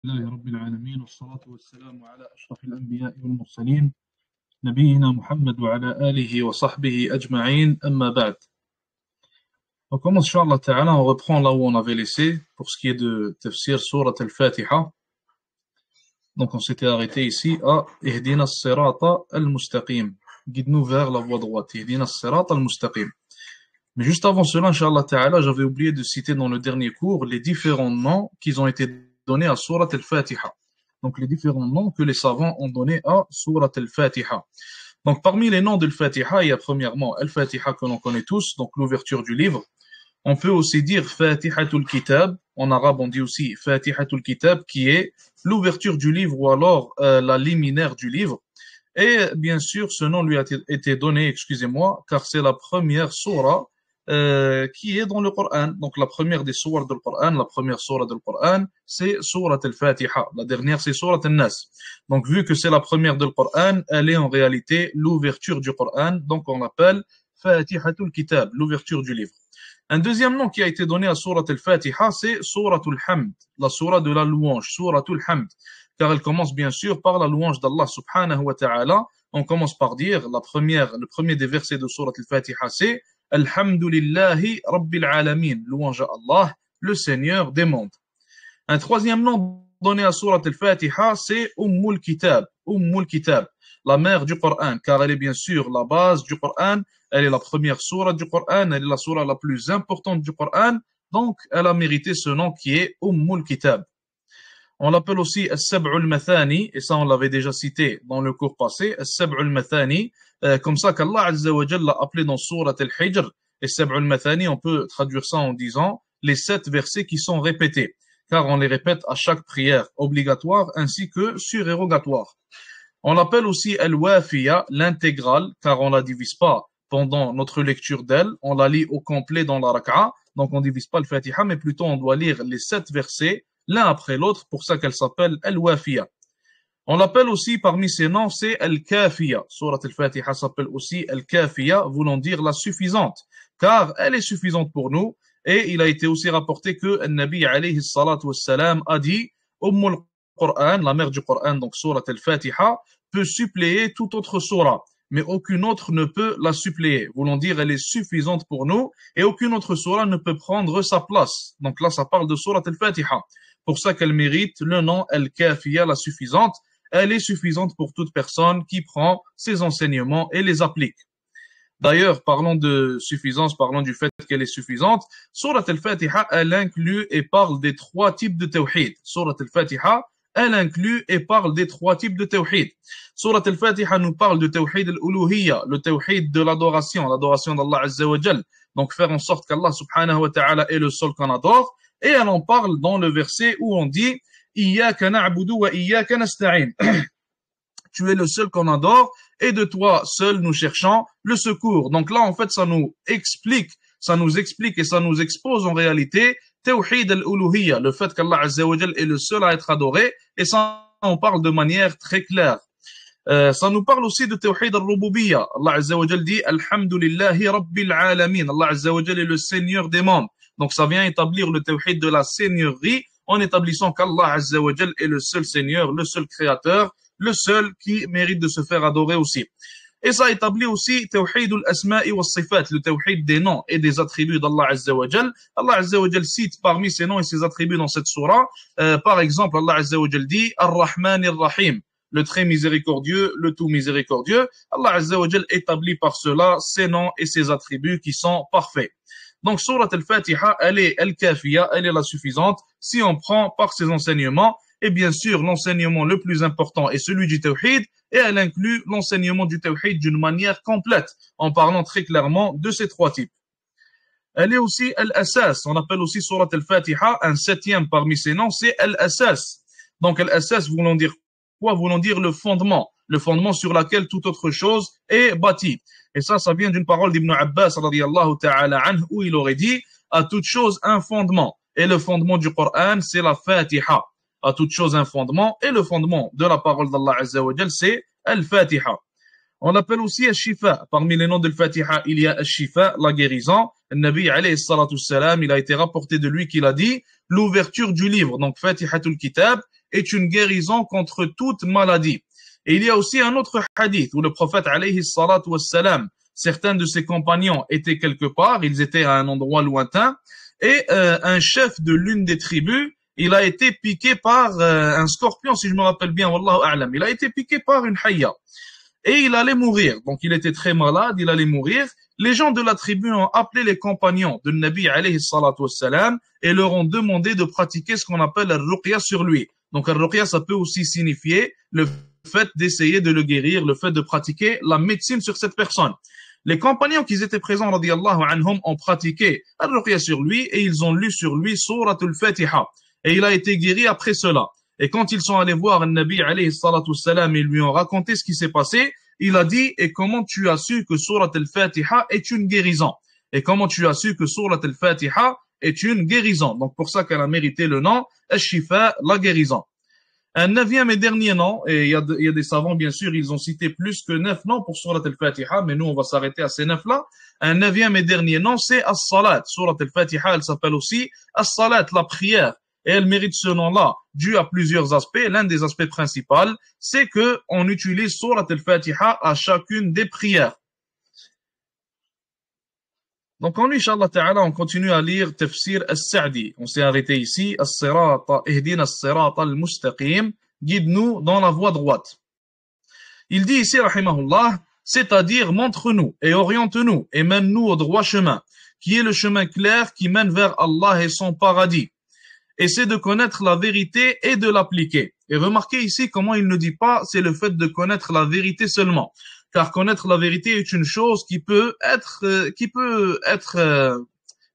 لله رب العالمين والصلاة والسلام على أشرف الأنبياء والمرسلين نبينا محمد وعلى آله وصحبه أجمعين أما بعد. On commence, Inch'Allah Ta'ala, on reprend là où on avait laissé pour ce qui est de tafsir Surat al-Fatiha. Donc on s'était arrêté ici à Ihdina as-sirata al-mustaqim. Guide-nous vers la voie droite. Ihdina as-sirata al-mustaqim. Mais juste avant cela, Inch'Allah Ta'ala, j'avais oublié de citer dans le dernier cours les différents noms qui ont été donnés à Surat al-Fatiha. Donc les différents noms que les savants ont donnés à Surat al-Fatiha. Donc parmi les noms de al-Fatiha, il y a premièrement al-Fatiha que l'on connaît tous, donc l'ouverture du livre. On peut aussi dire Fatihatul Kitab, en arabe on dit aussi Fatihatul Kitab, qui est l'ouverture du livre ou alors la liminaire du livre. Et bien sûr, ce nom lui a été donné, excusez-moi, car c'est la première surah qui est dans le Coran. Donc la première des sourates du Coran, la première surah du Coran, c'est Surat al-Fatiha. La dernière, c'est Surat al-Nas. Donc vu que c'est la première du Coran, elle est en réalité l'ouverture du Coran. Donc on l'appelle Fatihatul Kitab, l'ouverture du livre. Un deuxième nom qui a été donné à Surat al-Fatiha, c'est Suratul Hamd, la surah de la louange, Suratul Hamd, car elle commence bien sûr par la louange d'Allah subhanahu wa ta'ala. On commence par dire, le premier des versets de Surat al-Fatiha, c'est Alhamdulillahi Rabbil Alamin, louange à Allah, le Seigneur des mondes. Un troisième nom donné à Surat al-Fatiha, c'est Ummul Kitab, la mère du Coran, car elle est bien sûr la base du Coran. Elle est la première sourate du Coran, elle est la sourate la plus importante du Coran, donc elle a mérité ce nom qui est Ummul Kitab. On l'appelle aussi As-Sab'ul Mathani, et ça on l'avait déjà cité dans le cours passé, As-Sab'ul Mathani, comme ça qu'Allah Azza wa Jalla l'a appelé dans Surat Al-Hijr. Et As-Sab'ul Mathani, on peut traduire ça en disant les 7 versets qui sont répétés, car on les répète à chaque prière obligatoire ainsi que surérogatoire. On l'appelle aussi Al-Wafiya, l'intégrale, car on la divise pas pendant notre lecture d'elle, on la lit au complet dans la raka'a, donc on divise pas le Fatiha, mais plutôt on doit lire les 7 versets l'un après l'autre, pour ça qu'elle s'appelle Al-Wafiya. On l'appelle aussi parmi ses noms, c'est Al-Kafiya. Surat Al-Fatiha s'appelle aussi Al-Kafiya, voulant dire la suffisante, car elle est suffisante pour nous, et il a été aussi rapporté que le Nabi alayhi salatu wassalam a dit Ummul Qur'an, la mère du Coran, donc Surat Al-Fatiha, peut suppléer toute autre surah, mais aucune autre ne peut la suppléer. Voulant dire, elle est suffisante pour nous, et aucune autre surah ne peut prendre sa place. Donc là, ça parle de Surat Al-Fatiha. Pour ça qu'elle mérite le nom Al-Kafiya, la suffisante. Elle est suffisante pour toute personne qui prend ses enseignements et les applique. D'ailleurs, parlons de suffisance, parlons du fait qu'elle est suffisante. Surat Al-Fatiha, elle inclut et parle des 3 types de tawhid. Surat Al-Fatiha, elle inclut et parle des 3 types de tawhid. Surat Al-Fatiha nous parle de tawhid al-uluhiyya, le tawhid de l'adoration d'Allah Azza wa Jal. Donc faire en sorte qu'Allah subhanahu wa ta'ala est le seul qu'on adore. Et elle en parle dans le verset où on dit Iyyaka na'budu wa iyyaka nasta'in. Tu es le seul qu'on adore et de toi seul nous cherchons le secours. Donc là, en fait, ça nous explique et ça nous expose en réalité Tawhid al-Uluhiyya, le fait qu'Allah Azza wa Jal est le seul à être adoré, et ça, on parle de manière très claire. Ça nous parle aussi de Tawhid al-Rububiyya. Allah Azza wa Jal dit Alhamdulillahi Rabbil Alamin. Allah Azza wa Jal est le Seigneur des mondes. Donc ça vient établir le Tawhid de la Seigneurie en établissant qu'Allah Azza wa Jal est le seul Seigneur, le seul Créateur, le seul qui mérite de se faire adorer aussi. Et ça établit aussi Tawhid al-Asma'i wa Sifat, le Tawhid des noms et des attributs d'Allah Azza wa Jal. Allah Azza wa Jal cite parmi ses noms et ses attributs dans cette surah. Par exemple, Allah Azza wa Jal dit Ar-Rahman Ar-Rahim, le très miséricordieux, le tout miséricordieux. Allah Azza wa Jal établit par cela ses noms et ses attributs qui sont parfaits. Donc, Surat Al-Fatiha, elle est Al-Kafiya, elle est la suffisante, si on prend par ses enseignements. Et bien sûr, l'enseignement le plus important est celui du Tawhid, et elle inclut l'enseignement du Tawhid d'une manière complète, en parlant très clairement de ces 3 types. Elle est aussi Al-Asas, on appelle aussi Surat Al-Fatiha, un 7e parmi ses noms, c'est Al-Asas. Donc, Al-Asas voulant dire quoi? Voulant dire le fondement sur lequel toute autre chose est bâtie. Et ça vient d'une parole d'Ibn Abbas, radiyallahu ta'ala anhu, où il aurait dit, à toute chose un fondement. Et le fondement du Coran, c'est la Fatiha. À toute chose un fondement, et le fondement de la parole d'Allah Azza wa Jal, c'est Al-Fatiha. On l'appelle aussi Al-Shifa. Parmi les noms de Al-Fatiha, il y a Al-Shifa, la guérison. Le Nabi alayhi salatu salam, il a été rapporté de lui qu'il a dit l'ouverture du livre, donc Fatihatul Kitab, est une guérison contre toute maladie. Et il y a aussi un autre hadith où le prophète alayhi salatu wassalam, certains de ses compagnons étaient quelque part, ils étaient à un endroit lointain, et un chef de l'une des tribus, il a été piqué par un scorpion, si je me rappelle bien, wallahu a'lam. Il a été piqué par une hayya. Et il allait mourir. Donc il était très malade, il allait mourir. Les gens de la tribu ont appelé les compagnons de Nabi alayhi salatu wassalam et leur ont demandé de pratiquer ce qu'on appelle al-ruqya sur lui. Donc al-ruqya, ça peut aussi signifier le fait d'essayer de le guérir, le fait de pratiquer la médecine sur cette personne. Les compagnons qui étaient présents, radiyallahu anhum, ont pratiqué al-ruqya sur lui et ils ont lu sur lui Suratul Fatiha. Et il a été guéri après cela. Et quand ils sont allés voir le Nabi alayhi salatu wassalam et lui ont raconté ce qui s'est passé, il a dit, et comment tu as su que Surat al-Fatiha est une guérison? Et comment tu as su que Surat al-Fatiha est une guérison? Donc pour ça qu'elle a mérité le nom, Al-Shifa, la guérison. Un neuvième et dernier nom, et il y a des savants, bien sûr, ils ont cité plus que 9 noms pour Surat al-Fatiha, mais nous, on va s'arrêter à ces 9-là. Un neuvième et dernier nom, c'est As-Salat. Surat al-Fatiha, elle s'appelle aussi As-Salat, la prière. Et elle mérite ce nom-là, dû à plusieurs aspects. L'un des aspects principaux, c'est que on utilise Surat al-Fatiha à chacune des prières. Donc, en Inch'Allah Ta'ala, on continue à lire Tafsir As-Sa'di. On s'est arrêté ici. As-Sirata, Ihdina as-Sirata al-Mustaqim. Guide-nous dans la voie droite. Il dit ici, rahimahullah, c'est-à-dire montre-nous et oriente-nous et mène-nous au droit chemin, qui est le chemin clair qui mène vers Allah et son paradis. Et c'est de connaître la vérité et de l'appliquer. Et remarquez ici comment il ne dit pas c'est le fait de connaître la vérité seulement. Car connaître la vérité est une chose qui peut être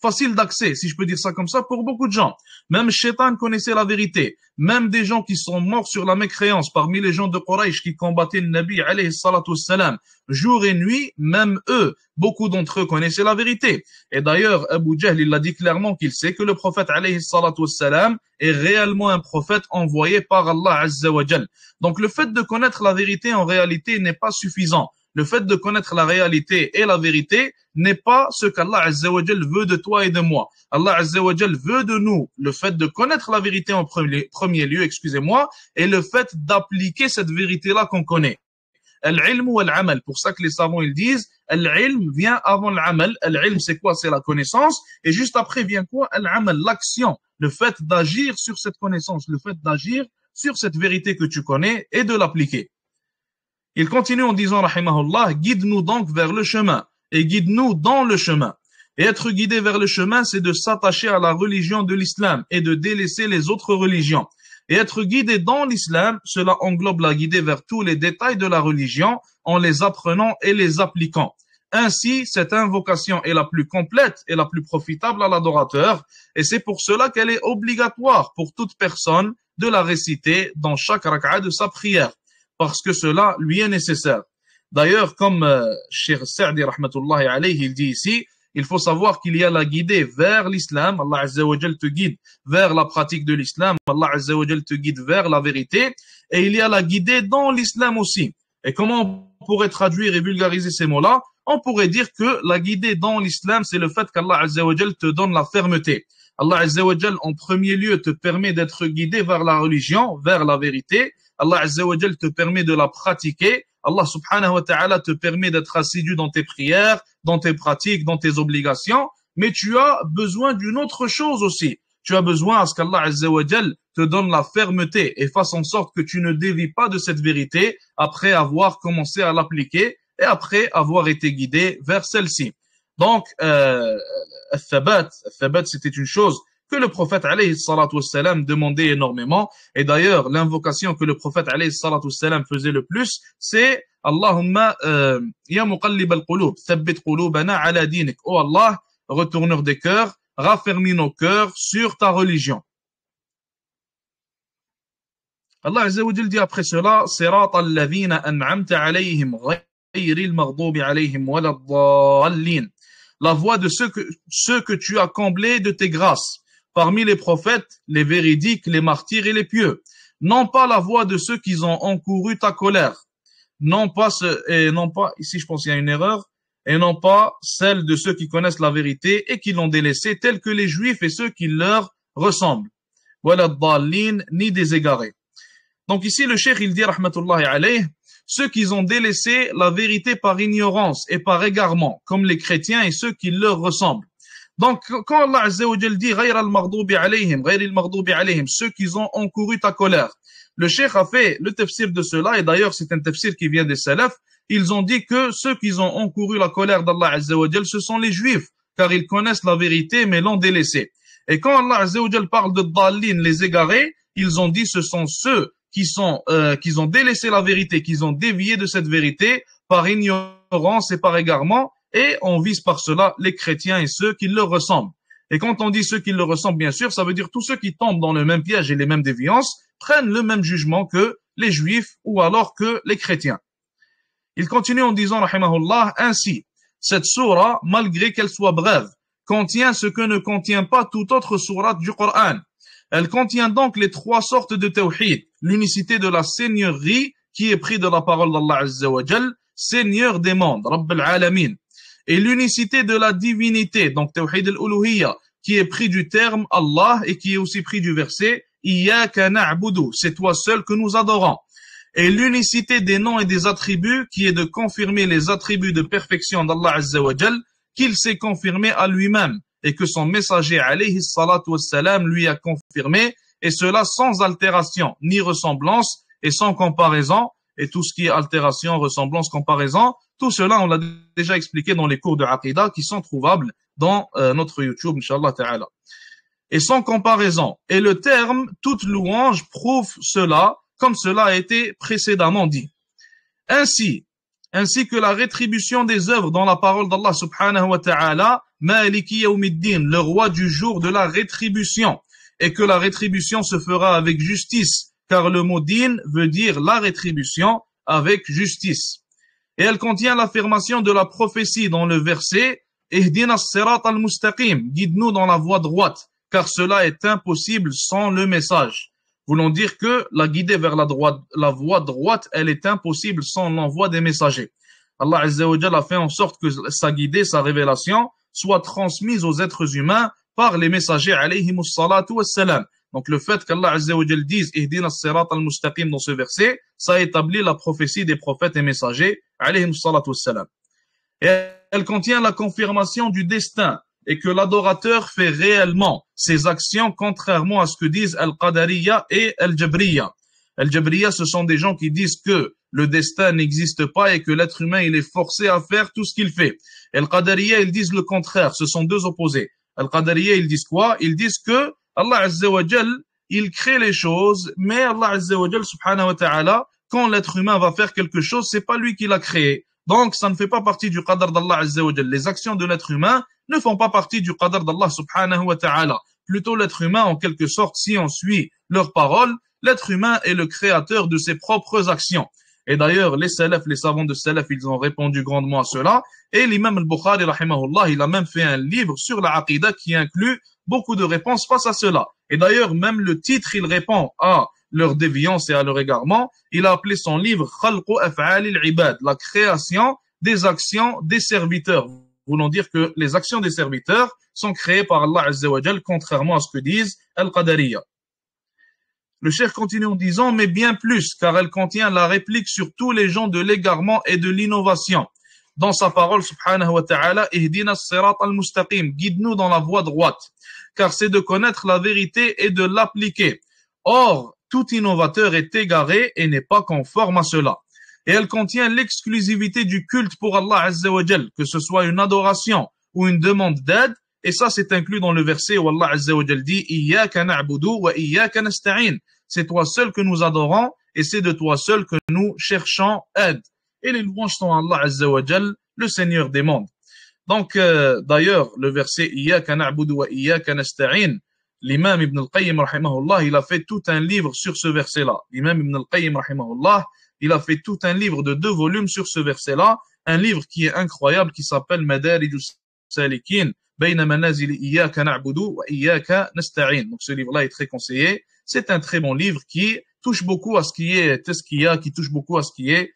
facile d'accès, si je peux dire ça comme ça, pour beaucoup de gens. Même Shaitan connaissait la vérité. Même des gens qui sont morts sur la mécréance, parmi les gens de Quraysh qui combattaient le Nabi alayhi salatu wassalam, jour et nuit, même eux, beaucoup d'entre eux connaissaient la vérité. Et d'ailleurs, Abu Jahl, il a dit clairement qu'il sait que le prophète alayhi salatu wassalam est réellement un prophète envoyé par Allah azza wa jal. Donc le fait de connaître la vérité en réalité n'est pas suffisant. Le fait de connaître la réalité et la vérité n'est pas ce qu'Allah Azza wa Jal veut de toi et de moi. Allah Azza wa Jal veut de nous le fait de connaître la vérité en premier lieu, et le fait d'appliquer cette vérité-là qu'on connaît. Al-ilm ou al-amal. Pour ça que les savants ils disent, al-ilm vient avant l'amal. Al-ilm c'est quoi? C'est la connaissance. Et juste après vient quoi? Al-amal, l'action. Le fait d'agir sur cette connaissance, le fait d'agir sur cette vérité que tu connais et de l'appliquer. Il continue en disant, rahimahullah, guide-nous donc vers le chemin et guide-nous dans le chemin. Et être guidé vers le chemin, c'est de s'attacher à la religion de l'islam et de délaisser les autres religions. Et être guidé dans l'islam, cela englobe la guider vers tous les détails de la religion en les apprenant et les appliquant. Ainsi, cette invocation est la plus complète et la plus profitable à l'adorateur et c'est pour cela qu'elle est obligatoire pour toute personne de la réciter dans chaque rak'a de sa prière. Parce que cela lui est nécessaire. D'ailleurs, comme Cheikh Sa'di rahmatullahi alayhi, il dit ici, il faut savoir qu'il y a la guidée vers l'islam, Allah Azza wa Jal te guide vers la pratique de l'islam, Allah Azza wa Jal te guide vers la vérité, et il y a la guidée dans l'islam aussi. Et comment on pourrait traduire et vulgariser ces mots-là? On pourrait dire que la guidée dans l'islam, c'est le fait qu'Allah Azza wa Jal te donne la fermeté. Allah Azza wa Jal, en premier lieu, te permet d'être guidé vers la religion, vers la vérité. Allah Azza wa Jal te permet de la pratiquer. Allah subhanahu wa ta'ala te permet d'être assidu dans tes prières, dans tes pratiques, dans tes obligations. Mais tu as besoin d'une autre chose aussi. Tu as besoin à ce qu'Allah Azza wa Jal te donne la fermeté et fasse en sorte que tu ne dévies pas de cette vérité après avoir commencé à l'appliquer et après avoir été guidé vers celle-ci. Donc, al-thabat, c'était une chose que le prophète alayhi salatu wassalam demandait énormément. Et d'ailleurs, l'invocation que le prophète alayhi salatu wassalam faisait le plus, c'est Allahumma ya muqallib al-qulub, thabbit qulubana ala dinik. Oh Allah, retourneur des cœurs, raffermis nos cœurs sur ta religion. Allah Azza wa Jal dit après cela, sirata alladhina an'amta alayhim ghayril maghdubi alayhim waladdallin. La voie de ceux que tu as comblés de tes grâces. Parmi les prophètes, les véridiques, les martyrs et les pieux. Non pas la voie de ceux qui ont encouru ta colère. Non pas, ici je pense qu'il y a une erreur, et non pas celle de ceux qui connaissent la vérité et qui l'ont délaissée, tels que les juifs et ceux qui leur ressemblent. Voilà dallin, ni des égarés. Donc ici, le cheikh, il dit, rahmatullahi alayh, ceux qui ont délaissé la vérité par ignorance et par égarement, comme les chrétiens et ceux qui leur ressemblent. Donc, quand Allah Azza wa Jal dit, غير المغضوب عليهم, غير المغضوب عليهم, ceux qui ont encouru ta colère. Le cheikh a fait le tafsir de cela, et d'ailleurs, c'est un tafsir qui vient des salafs. Ils ont dit que ceux qui ont encouru la colère d'Allah Azza wa Jal, ce sont les juifs, car ils connaissent la vérité, mais l'ont délaissée. Et quand Allah Azza wa Jal parle de dallin, les égarés, ils ont dit ce sont ceux qui ont délaissé la vérité, qui ont dévié de cette vérité par ignorance et par égarement, et on vise par cela les chrétiens et ceux qui leur ressemblent. Et quand on dit ceux qui leur ressemblent, bien sûr, ça veut dire tous ceux qui tombent dans le même piège et les mêmes déviances prennent le même jugement que les juifs ou alors que les chrétiens. Il continue en disant, rahimahullah, ainsi, cette sourate, malgré qu'elle soit brève, contient ce que ne contient pas toute autre sourate du Coran. Elle contient donc les trois sortes de tawhid, l'unicité de la seigneurie qui est prise de la parole d'Allah Azza wa Jal, Seigneur des mondes, Rabb al-Alamin, et l'unicité de la divinité, donc tawhid al-uluhiyya, qui est pris du terme Allah et qui est aussi pris du verset Iyyaka na'budu, c'est toi seul que nous adorons. Et l'unicité des noms et des attributs qui est de confirmer les attributs de perfection d'Allah Azza wa Jal qu'il s'est confirmé à lui-même et que son messager alayhi salatu wassalam lui a confirmé, et cela sans altération ni ressemblance et sans comparaison, et tout ce qui est altération, ressemblance, comparaison, tout cela on l'a déjà expliqué dans les cours de Aqidah qui sont trouvables dans notre YouTube, Inch'Allah Ta'ala. Et sans comparaison. Et le terme toute louange prouve cela, comme cela a été précédemment dit. Ainsi que la rétribution des œuvres dans la parole d'Allah subhanahu wa ta'ala, Maliki Yawmiddin, le roi du jour de la rétribution, et que la rétribution se fera avec justice, car le mot din veut dire la rétribution avec justice. Et elle contient l'affirmation de la prophétie dans le verset Ihdina as-sirat al-mustaqim, guide-nous dans la voie droite, car cela est impossible sans le message. Voulant dire que la guider vers la voie droite, elle est impossible sans l'envoi des messagers. Allah Azza wa Jalla a fait en sorte que sa guidée, sa révélation, soit transmise aux êtres humains par les messagers alayhimus salatu wassalam. Donc le fait qu'Allah Azza wa Jalla dise Ihdina as-sirat al-mustaqim dans ce verset, ça établit la prophétie des prophètes et messagers alayhimus salatu wassalam. Et elle contient la confirmation du destin et que l'adorateur fait réellement ses actions contrairement à ce que disent Al-Qadariyya et Al-Jabriyya. Al-Jabriyya, ce sont des gens qui disent que le destin n'existe pas et que l'être humain, il est forcé à faire tout ce qu'il fait. Et Al-Qadariyya, ils disent le contraire, ce sont deux opposés. Al-Qadariyya, ils disent quoi? Ils disent que Allah Azza wa Jal, il crée les choses, mais Allah Azza wa Jal, subhanahu wa ta'ala, quand l'être humain va faire quelque chose, c'est pas lui qui l'a créé. Donc, ça ne fait pas partie du qadar d'Allah Azza wa Jal. Les actions de l'être humain ne font pas partie du qadar d'Allah subhanahu wa ta'ala. Plutôt l'être humain, en quelque sorte, si on suit leurs paroles, l'être humain est le créateur de ses propres actions. Et d'ailleurs, les salafs, les savants de salaf, ils ont répondu grandement à cela. Et l'imam al-Bukhari, rahimahullah, il a même fait un livre sur la aqidah qui inclut beaucoup de réponses face à cela. Et d'ailleurs, même le titre, il répond à leur déviance et à leur égarement. Il a appelé son livre Khalqu Af'al al-Ibad, la création des actions des serviteurs. Voulant dire que les actions des serviteurs sont créées par Allah Azza wa Jal, contrairement à ce que disent Al-Qadariyya. Le cheikh continue en disant, mais bien plus, car elle contient la réplique sur tous les gens de l'égarement et de l'innovation. Dans sa parole, subhanahu wa ta'ala, Ihdina as-sirat al-mustaqim, guide-nous dans la voie droite, car c'est de connaître la vérité et de l'appliquer. Or, tout innovateur est égaré et n'est pas conforme à cela. Et elle contient l'exclusivité du culte pour Allah Azza wa Jal, que ce soit une adoration ou une demande d'aide, et ça c'est inclus dans le verset où Allah Azza wa Jal dit Iyyaka na'budu wa iyyaka nasta'in. C'est toi seul que nous adorons et c'est de toi seul que nous cherchons aide. Et les louanges sont à Allah Azza wa Jal, le Seigneur des mondes. Donc d'ailleurs, le verset Iyyaka na'budu wa iyyaka nasta'in, l'imam Ibn al-Qayyim rahimahullah, il a fait tout un livre sur ce verset-là. L'imam Ibn al-Qayyim rahimahullah, il a fait tout un livre de 2 volumes sur ce verset-là, un livre qui est incroyable qui s'appelle Madarijus Salikin bayna manazil iyyaka na'budu wa iyyaka nasta'in. Donc ce livre-là est très conseillé. C'est un très bon livre qui touche beaucoup à ce qui est tazkiya, qui touche beaucoup à ce qui est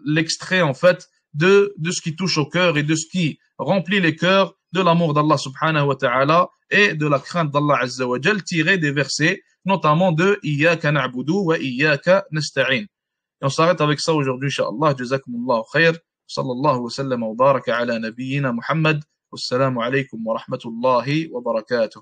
l'extrait en fait de ce qui touche au cœur et de ce qui remplit les cœurs de l'amour d'Allah subhanahu wa ta'ala et de la crainte d'Allah azza wa jal, tiré des versets notamment de Iyyaka na'budu wa Iyyaka nasta'in. Et on s'arrête avec ça aujourd'hui, Inch'Allah. Jazakumullahu khair. Sallallahu wa sallam wa baraka ala nabiyyina Muhammad. Wassalamu alaykum wa rahmatullahi wa barakatuh.